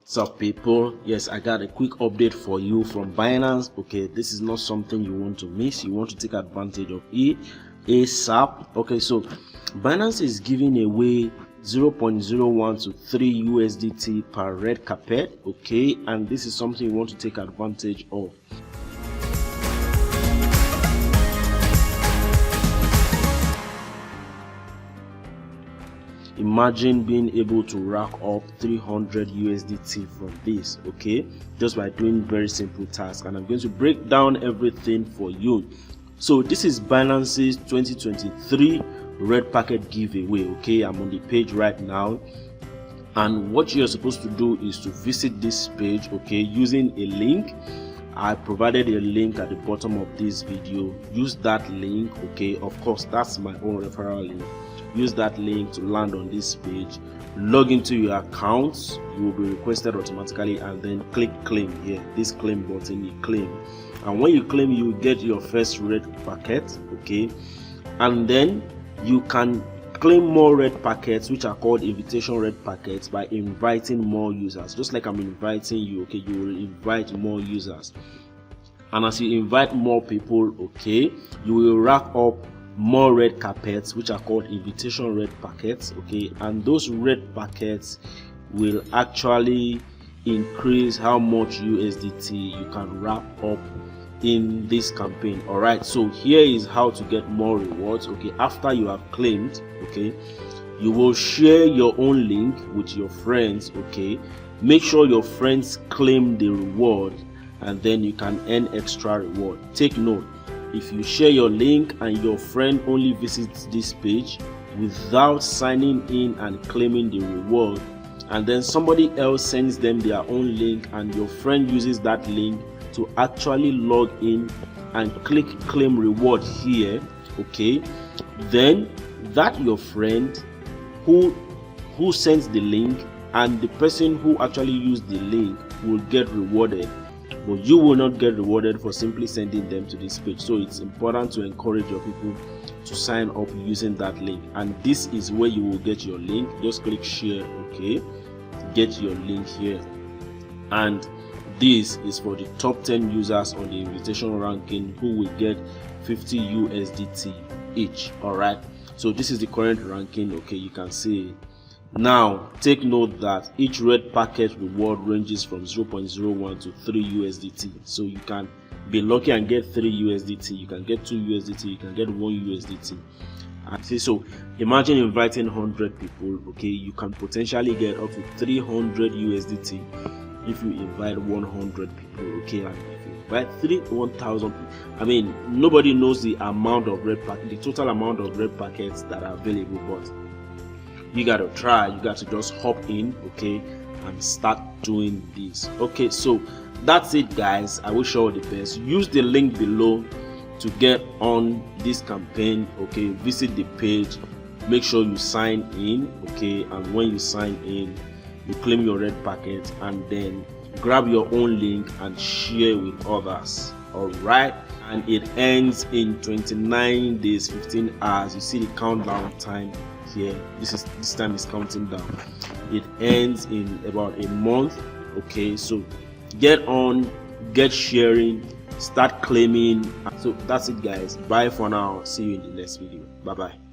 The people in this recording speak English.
What's up, people? Yes, I got a quick update for you from Binance. Okay, this is not something you want to miss. You want to take advantage of it ASAP. Okay, so Binance is giving away 0.01 to 3 USDT per red carpet. Okay, and this is something you want to take advantage of. Imagine being able to rack up 300 USDT from this, okay, just by doing very simple tasks. And I'm going to break down everything for you. So this is Binance's 2023 Red Packet Giveaway. Okay, I'm on the page right now, and what you're supposed to do is to visit this page, okay, using a link. I provided a link at the bottom of this video. Use that link, okay. Of course, that's my own referral link. Use that link to land on this page, log into your account. You will be requested automatically, and then click claim here, this claim button. You claim, and when you claim, you get your first red packet, okay. And then you can claim more red packets, which are called invitation red packets, by inviting more users. Just like I'm inviting you, okay, you will invite more users, and as you invite more people, okay, you will rack up more red carpets, which are called invitation red packets, okay. And those red packets will actually increase how much USDT you can wrap up in this campaign. All right, so here is how to get more rewards. Okay, after you have claimed, okay, you will share your own link with your friends. Okay, make sure your friends claim the reward, and then you can earn extra reward. Take note, if you share your link and your friend only visits this page without signing in and claiming the reward, and then somebody else sends them their own link and your friend uses that link to actually log in and click claim reward here, okay, then that your friend who sends the link and the person who actually used the link will get rewarded, but you will not get rewarded for simply sending them to this page. So it's important to encourage your people to sign up using that link, and this is where you will get your link. Just click share, okay, get your link here, and this is for the top 10 users on the invitation ranking who will get 50 USDT each. All right, so this is the current ranking, okay, you can see. Now take note that each red packet reward ranges from 0.01 to 3 USDT. So you can be lucky and get 3 USDT, you can get 2 USDT, you can get 1 USDT. And see, so imagine inviting 100 people, okay, you can potentially get up to 300 USDT if you invite 100 people, okay. And if you invite 1,000 people, I mean, nobody knows the amount of red packet, the total amount of red packets that are available, but you got to try, you got to just hop in, okay, and start doing this. Okay, so that's it, guys. I wish you all the best. Use the link below to get on this campaign, okay. Visit the page, make sure you sign in, okay, and when you sign in, you claim your red packet, and then grab your own link and share with others. All right, and it ends in 29 days 15 hours. You see the countdown time here. This time is counting down. It ends in about a month, okay. So get on, get sharing, start claiming. So that's it, guys. Bye for now. See you in the next video. Bye bye.